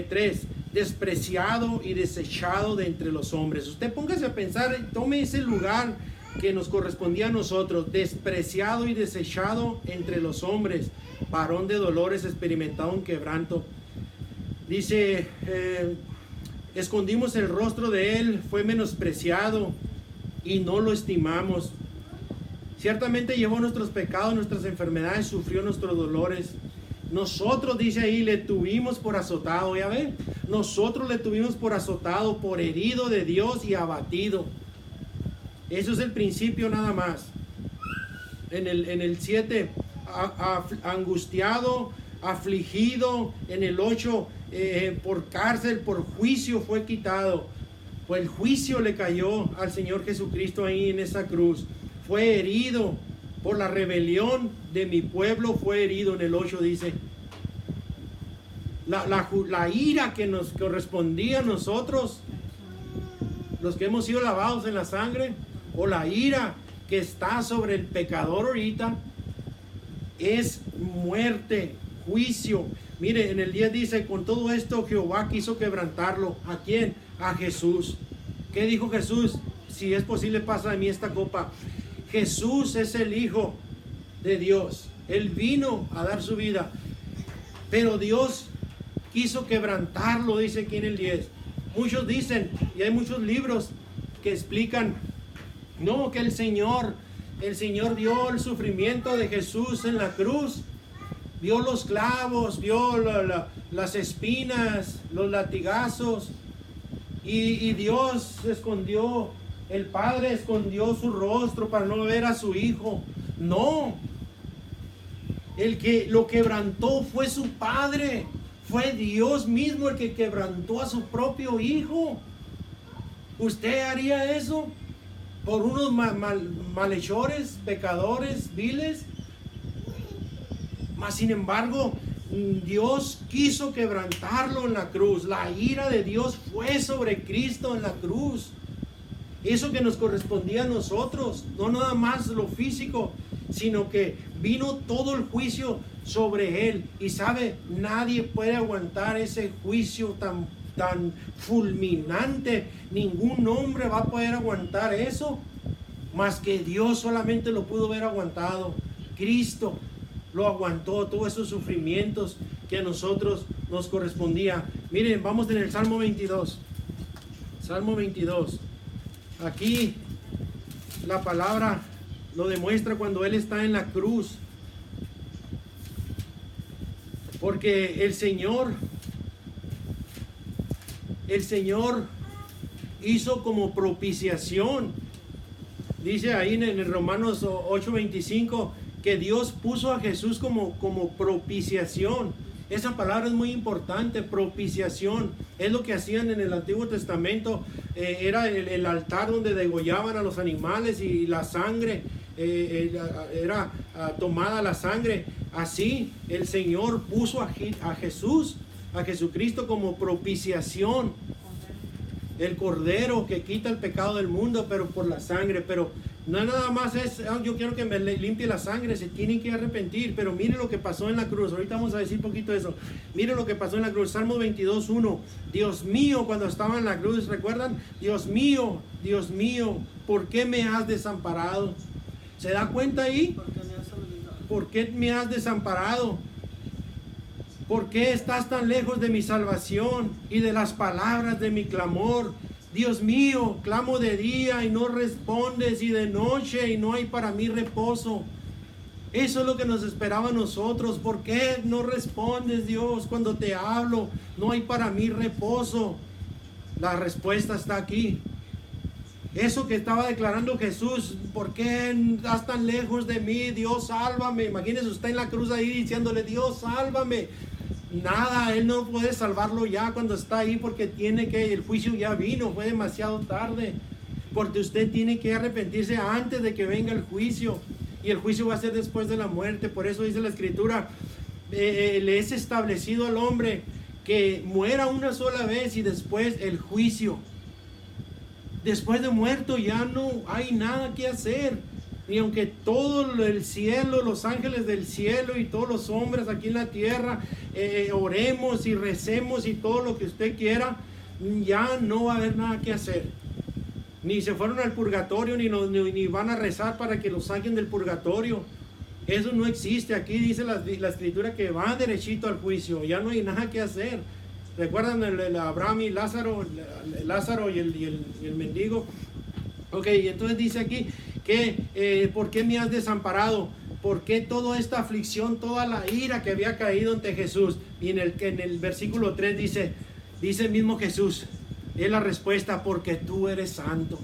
Speaker 1: 3: despreciado y desechado de entre los hombres. Usted póngase a pensar, tome ese lugar que nos correspondía a nosotros: despreciado y desechado entre los hombres, varón de dolores, experimentado en quebranto. Dice, escondimos el rostro de él, fue menospreciado y no lo estimamos. Ciertamente llevó nuestros pecados, nuestras enfermedades, sufrió nuestros dolores. Nosotros, dice ahí, le tuvimos por azotado. Ya ven, nosotros le tuvimos por azotado, por herido de Dios y abatido. Eso es el principio nada más. En el 7, angustiado, afligido. En el 8, por cárcel, por juicio fue quitado. Pues el juicio le cayó al Señor Jesucristo ahí en esa cruz. Fue herido por la rebelión de mi pueblo, fue herido. En el 8 dice, la ira que nos correspondía a nosotros, los que hemos sido lavados en la sangre, o la ira que está sobre el pecador ahorita, es muerte, juicio. Mire, en el 10 dice, con todo esto Jehová quiso quebrantarlo. ¿A quién? A Jesús. ¿Qué dijo Jesús? Si es posible, pasa de mí esta copa. Jesús es el Hijo de Dios. Él vino a dar su vida, pero Dios quiso quebrantarlo, dice aquí en el 10. Muchos dicen, y hay muchos libros que explican, no, que el Señor vio el sufrimiento de Jesús en la cruz, vio los clavos, vio las espinas, los latigazos, y Dios escondió, el Padre escondió su rostro para no ver a su Hijo. No, el que lo quebrantó fue su Padre, fue Dios mismo el que quebrantó a su propio Hijo. ¿Usted haría eso por unos malhechores, pecadores, viles? Mas sin embargo, Dios quiso quebrantarlo en la cruz. La ira de Dios fue sobre Cristo en la cruz. Eso que nos correspondía a nosotros, no nada más lo físico, sino que vino todo el juicio sobre él. Y sabe, nadie puede aguantar ese juicio tan fulminante. Ningún hombre va a poder aguantar eso, más que Dios solamente lo pudo haber aguantado. Cristo lo aguantó, todos esos sufrimientos que a nosotros nos correspondía. Miren, vamos en el Salmo 22. Salmo 22. Aquí la palabra lo demuestra cuando Él está en la cruz. Porque el Señor hizo como propiciación. Dice ahí en el Romanos 8:25 que Dios puso a Jesús como propiciación. Esa palabra es muy importante, propiciación. Es lo que hacían en el Antiguo Testamento. Era el altar donde degollaban a los animales y la sangre, era tomada la sangre. Así el Señor puso a Jesús, a Jesucristo como propiciación. El Cordero que quita el pecado del mundo, pero por la sangre. Pero no nada más es, yo quiero que me limpie la sangre, se tienen que arrepentir. Pero mire lo que pasó en la cruz. Ahorita vamos a decir poquito de eso. Mire lo que pasó en la cruz. Salmo 22:1. Dios mío, cuando estaba en la cruz, ¿recuerdan? Dios mío, ¿por qué me has desamparado? ¿Se da cuenta ahí? ¿Por qué me has desamparado? ¿Por qué estás tan lejos de mi salvación y de las palabras de mi clamor? Dios mío, clamo de día y no respondes, y de noche y no hay para mí reposo. Eso es lo que nos esperaba a nosotros. ¿Por qué no respondes, Dios, cuando te hablo? No hay para mí reposo. La respuesta está aquí. Eso que estaba declarando Jesús, ¿por qué estás tan lejos de mí? Dios, sálvame. Imagínese usted en la cruz ahí diciéndole, Dios, sálvame. Nada, Él no puede salvarlo ya cuando está ahí, porque el juicio ya vino, fue demasiado tarde. Porque usted tiene que arrepentirse antes de que venga el juicio. Y el juicio va a ser después de la muerte. Por eso dice la Escritura, le es establecido al hombre que muera una sola vez y después el juicio. Después de muerto ya no hay nada que hacer. Y aunque todo el cielo, los ángeles del cielo y todos los hombres aquí en la tierra, oremos y recemos y todo lo que usted quiera, ya no va a haber nada que hacer. Ni se fueron al purgatorio, ni van a rezar para que los saquen del purgatorio. Eso no existe. Aquí dice la Escritura que va derechito al juicio. Ya no hay nada que hacer. ¿Recuerdan el Abraham y Lázaro? Lázaro y el mendigo. Ok, entonces dice aquí que ¿por qué me has desamparado? ¿Por qué toda esta aflicción, toda la ira que había caído ante Jesús? Y en el versículo 3 dice el mismo Jesús, es la respuesta, porque tú eres santo.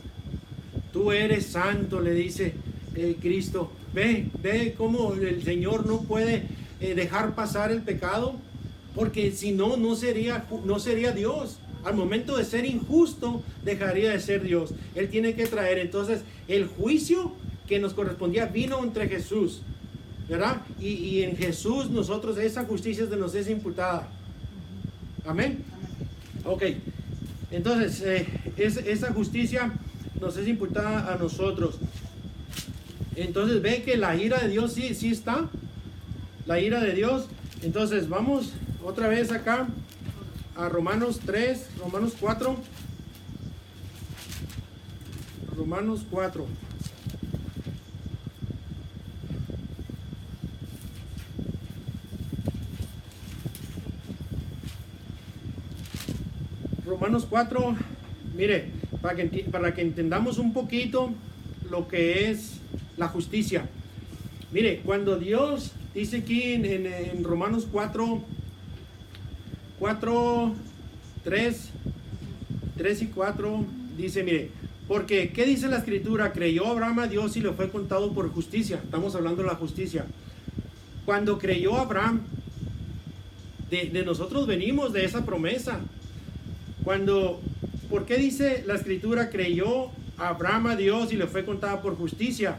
Speaker 1: Tú eres santo, le dice Cristo. Ve cómo el Señor no puede dejar pasar el pecado, porque si no, no sería Dios. Al momento de ser injusto, dejaría de ser Dios. Él tiene que traer. Entonces, el juicio que nos correspondía vino entre Jesús, ¿verdad? Y en Jesús nosotros, esa justicia nos es imputada. Amén. Ok. Entonces, esa justicia nos es imputada a nosotros. Entonces, ve que la ira de Dios sí está. La ira de Dios. Entonces, vamos otra vez acá a Romanos 4. Romanos 4. Romanos 4, mire, para que entendamos un poquito lo que es la justicia. Mire, cuando Dios dice aquí en Romanos 4, 3 y 4, dice, mire, porque, ¿qué dice la Escritura? Creyó Abraham a Dios y le fue contado por justicia. Estamos hablando de la justicia. Cuando creyó Abraham, de nosotros venimos de esa promesa. ¿Por qué dice la Escritura? Creyó Abraham a Dios y le fue contada por justicia.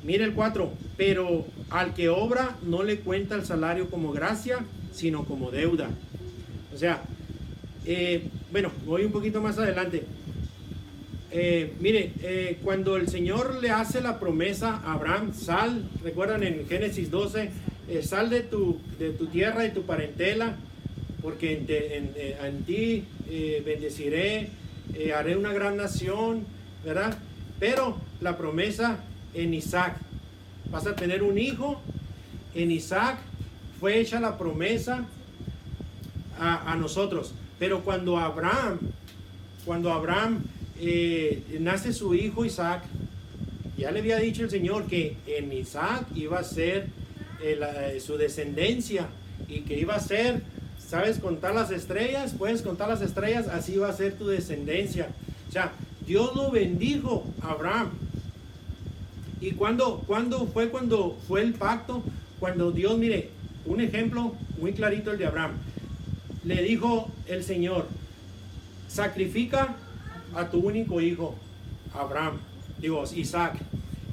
Speaker 1: Mire el 4, pero al que obra no le cuenta el salario como gracia, sino como deuda. O sea, bueno, voy un poquito más adelante. Mire, cuando el Señor le hace la promesa a Abraham, sal, recuerdan en Génesis 12, sal de tu tierra y tu parentela, porque en ti bendeciré, haré una gran nación, ¿verdad? Pero la promesa en Isaac, vas a tener un hijo. En Isaac fue hecha la promesa a nosotros. Pero cuando Abraham nace su hijo Isaac, ya le había dicho el Señor que en Isaac iba a ser su descendencia, y que iba a ser, ¿sabes contar las estrellas? ¿Puedes contar las estrellas? Así va a ser tu descendencia. O sea, Dios lo bendijo a Abraham. ¿Y cuándo fue el pacto? Cuando Dios, mire, un ejemplo muy clarito el de Abraham. Le dijo el Señor, sacrifica a tu único hijo, Isaac.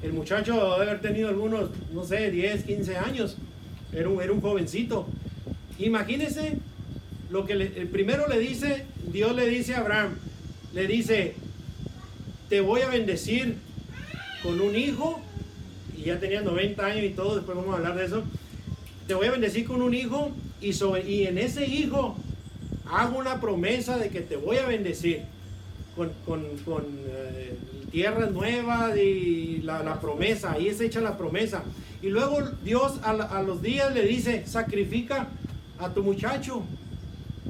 Speaker 1: El muchacho debe haber tenido algunos, no sé, 10, 15 años. Era un jovencito. Imagínense lo que primero le dice, Dios le dice a Abraham, le dice, te voy a bendecir con un hijo, y ya tenía 90 años y todo, después vamos a hablar de eso. Te voy a bendecir con un hijo, y en ese hijo hago una promesa de que te voy a bendecir con tierras nuevas y la promesa, ahí es hecha la promesa. Y luego Dios a los días le dice, sacrifica a tu muchacho.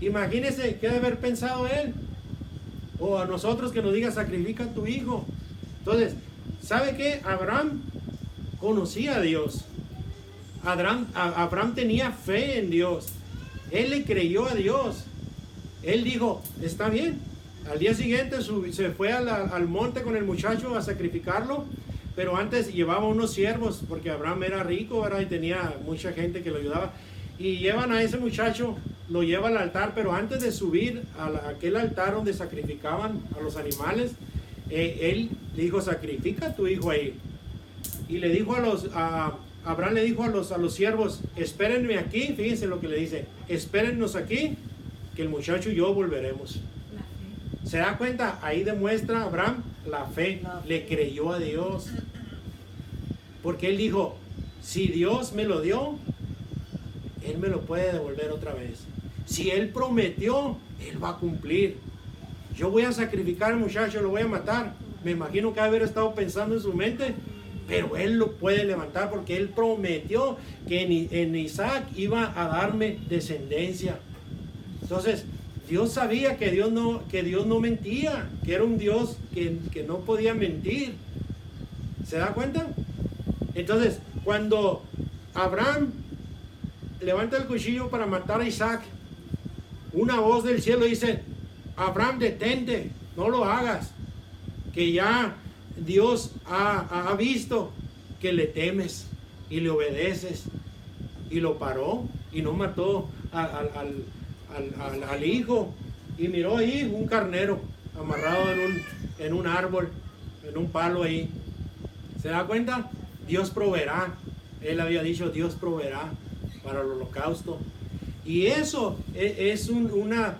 Speaker 1: Imagínese qué debe haber pensado él, o a nosotros que nos diga, sacrifica a tu hijo. Entonces, ¿sabe qué? Abraham conocía a Dios. Abraham tenía fe en Dios. Él le creyó a Dios. Él dijo, está bien. Al día siguiente se fue al monte con el muchacho a sacrificarlo, pero antes llevaba unos siervos, porque Abraham era rico, ¿verdad? Y tenía mucha gente que lo ayudaba. Y llevan a ese muchacho, lo lleva al altar, pero antes de subir a aquel altar donde sacrificaban a los animales, él le dijo, sacrifica a tu hijo ahí. Y le dijo Abraham le dijo a los siervos, espérenme aquí, fíjense lo que le dice, espérennos aquí, que el muchacho y yo volveremos. ¿Se da cuenta? Ahí demuestra Abraham la fe, le creyó a Dios. Porque él dijo, si Dios me lo dio, Él me lo puede devolver otra vez. Si Él prometió, Él va a cumplir. Yo voy a sacrificar al muchacho, lo voy a matar. Me imagino que haber estado pensando en su mente, pero Él lo puede levantar porque Él prometió que en Isaac iba a darme descendencia. Entonces, Dios sabía que Dios no mentía, que era un Dios que no podía mentir. ¿Se da cuenta? Entonces, cuando Abraham levanta el cuchillo para matar a Isaac, una voz del cielo dice, Abraham, detente, no lo hagas, que ya Dios ha visto que le temes y le obedeces. Y lo paró y no mató al hijo, y miró ahí un carnero amarrado en un árbol, en un palo ahí. ¿Se da cuenta? Dios proveerá. Él había dicho, Dios proveerá para el holocausto. Y eso es una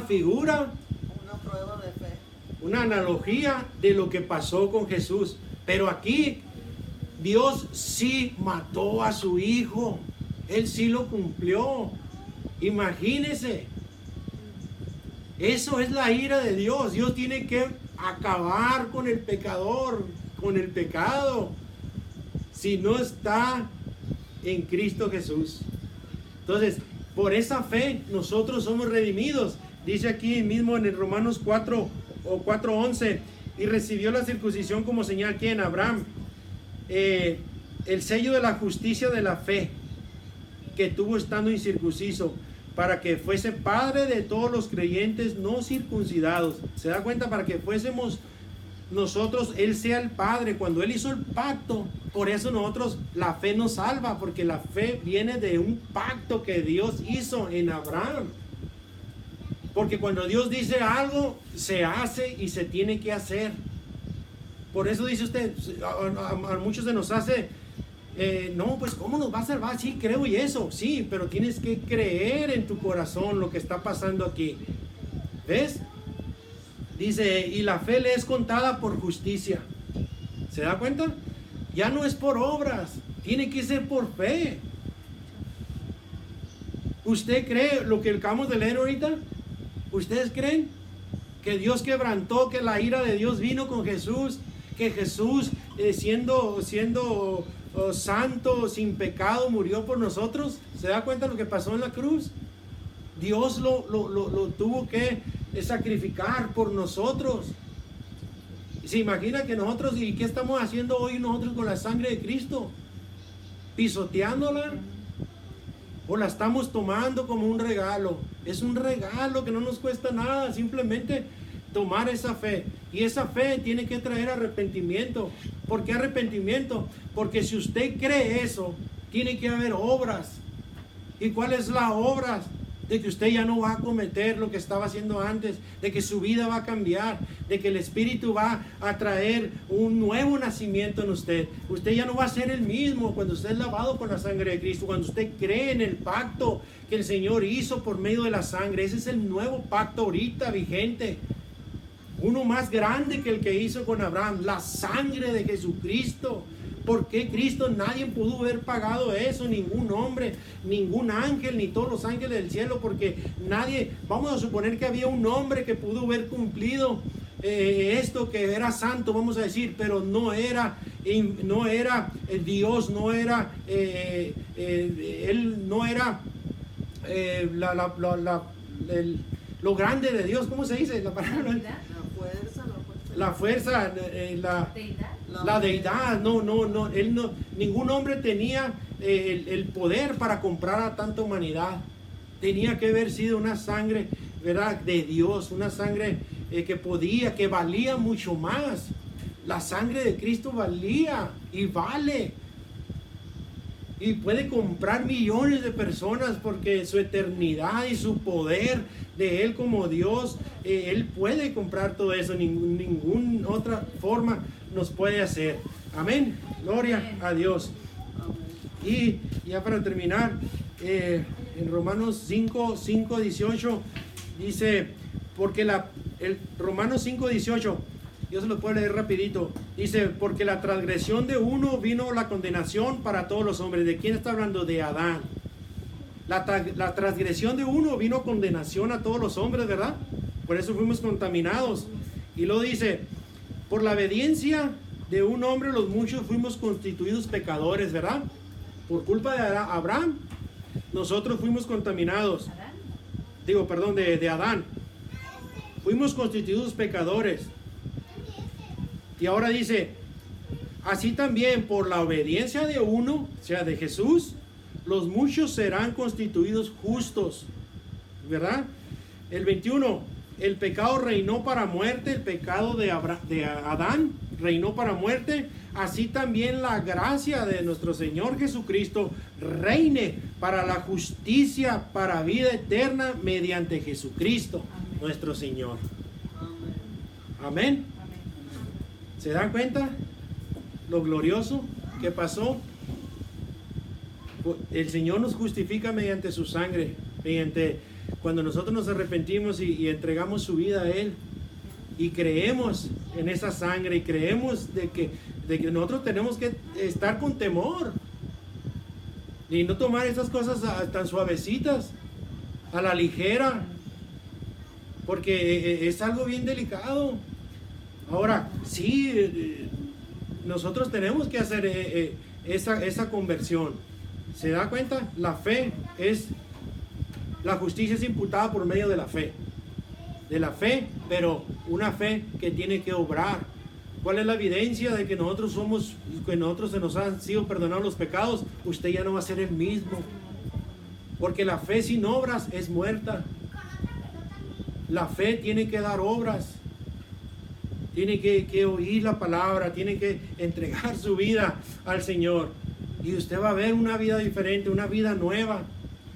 Speaker 1: figura,
Speaker 3: una prueba de fe,
Speaker 1: una analogía de lo que pasó con Jesús. Pero aquí Dios sí mató a su hijo. Él sí lo cumplió. Imagínese. Eso es la ira de Dios. Dios tiene que acabar con el pecador, con el pecado, si no está en Cristo Jesús. Entonces, por esa fe nosotros somos redimidos. Dice aquí mismo en el Romanos 4 o 4:11, y recibió la circuncisión como señal, ¿quién? Abraham. El sello de la justicia de la fe que tuvo estando incircunciso, para que fuese padre de todos los creyentes no circuncidados. ¿Se da cuenta? Para que fuésemos nosotros, Él sea el padre. Cuando Él hizo el pacto, por eso nosotros, la fe nos salva, porque la fe viene de un pacto que Dios hizo en Abraham. Porque cuando Dios dice algo, se hace y se tiene que hacer. Por eso dice usted, a muchos se nos hace, no, pues ¿cómo nos va a salvar? Sí, creo y eso, sí, pero tienes que creer en tu corazón lo que está pasando aquí. ¿Ves? Dice, y la fe le es contada por justicia. ¿Se da cuenta? Ya no es por obras, tiene que ser por fe. ¿Usted cree lo que acabamos de leer ahorita? ¿Ustedes creen que Dios quebrantó, que la ira de Dios vino con Jesús, que Jesús siendo santo, sin pecado, murió por nosotros? ¿Se da cuenta lo que pasó en la cruz? Dios lo tuvo que sacrificar por nosotros. ¿Se imagina que nosotros, y qué estamos haciendo hoy nosotros con la sangre de Cristo? ¿Pisoteándola? ¿O la estamos tomando como un regalo? Es un regalo que no nos cuesta nada, simplemente tomar esa fe. Y esa fe tiene que traer arrepentimiento. ¿Por qué arrepentimiento? Porque si usted cree eso, tiene que haber obras. ¿Y cuál es la obra? De que usted ya no va a cometer lo que estaba haciendo antes, de que su vida va a cambiar, de que el Espíritu va a traer un nuevo nacimiento en usted. Usted ya no va a ser el mismo cuando usted es lavado con la sangre de Cristo, cuando usted cree en el pacto que el Señor hizo por medio de la sangre. Ese es el nuevo pacto ahorita vigente. Uno más grande que el que hizo con Abraham, la sangre de Jesucristo. ¿Por qué Cristo? Nadie pudo haber pagado eso, ningún hombre, ningún ángel, ni todos los ángeles del cielo, porque nadie, vamos a suponer que había un hombre que pudo haber cumplido esto, que era santo, vamos a decir, pero no era Dios, no era, él no era lo grande de Dios. ¿Cómo se dice la palabra? La fuerza, la deidad. No, él no, ningún hombre tenía el poder para comprar a tanta humanidad. Tenía que haber sido una sangre, ¿verdad?, de Dios, una sangre que valía mucho más. La sangre de Cristo valía y vale. Y puede comprar millones de personas porque su eternidad y su poder de Él como Dios, Él puede comprar todo eso. Ninguna otra forma nos puede hacer. Amén. Gloria a Dios. Y ya para terminar, en Romanos 5:18 dice, porque Romanos 5:18, yo se lo puedo leer rapidito. Dice, porque la transgresión de uno vino la condenación para todos los hombres. ¿De quién está hablando? De Adán. La transgresión de uno vino condenación a todos los hombres, ¿verdad? Por eso fuimos contaminados. Y luego dice, por la obediencia de un hombre los muchos fuimos constituidos pecadores, ¿verdad? Por culpa de Abraham, nosotros fuimos contaminados. De Adán. Fuimos constituidos pecadores. Y ahora dice, así también por la obediencia de uno, o sea, de Jesús, los muchos serán constituidos justos, ¿verdad? El 21, el pecado reinó para muerte, el pecado de Adán reinó para muerte, así también la gracia de nuestro Señor Jesucristo reine para la justicia, para vida eterna, mediante Jesucristo, nuestro Señor. Amén. ¿Se dan cuenta lo glorioso que pasó? El Señor nos justifica mediante su sangre, cuando nosotros nos arrepentimos y entregamos su vida a Él y creemos en esa sangre y creemos de que nosotros tenemos que estar con temor y no tomar esas cosas tan suavecitas, a la ligera, porque es algo bien delicado. Ahora, sí, nosotros tenemos que hacer esa conversión. ¿Se da cuenta? La justicia es imputada por medio de la fe. De la fe, pero una fe que tiene que obrar. ¿Cuál es la evidencia de que nosotros se nos han sido perdonados los pecados? Usted ya no va a ser el mismo. Porque la fe sin obras es muerta. La fe tiene que dar obras. Tiene que oír la palabra, tiene que entregar su vida al Señor. Y usted va a ver una vida diferente, una vida nueva.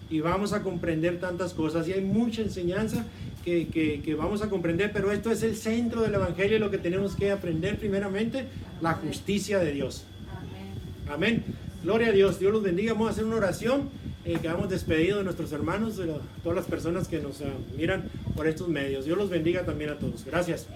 Speaker 1: Y vamos a comprender tantas cosas. Y hay mucha enseñanza que vamos a comprender. Pero esto es el centro del Evangelio. Lo que tenemos que aprender primeramente, la justicia de Dios. Amén. Gloria a Dios. Dios los bendiga. Vamos a hacer una oración. Quedamos despedidos de nuestros hermanos, de todas las personas que nos miran por estos medios. Dios los bendiga también a todos. Gracias.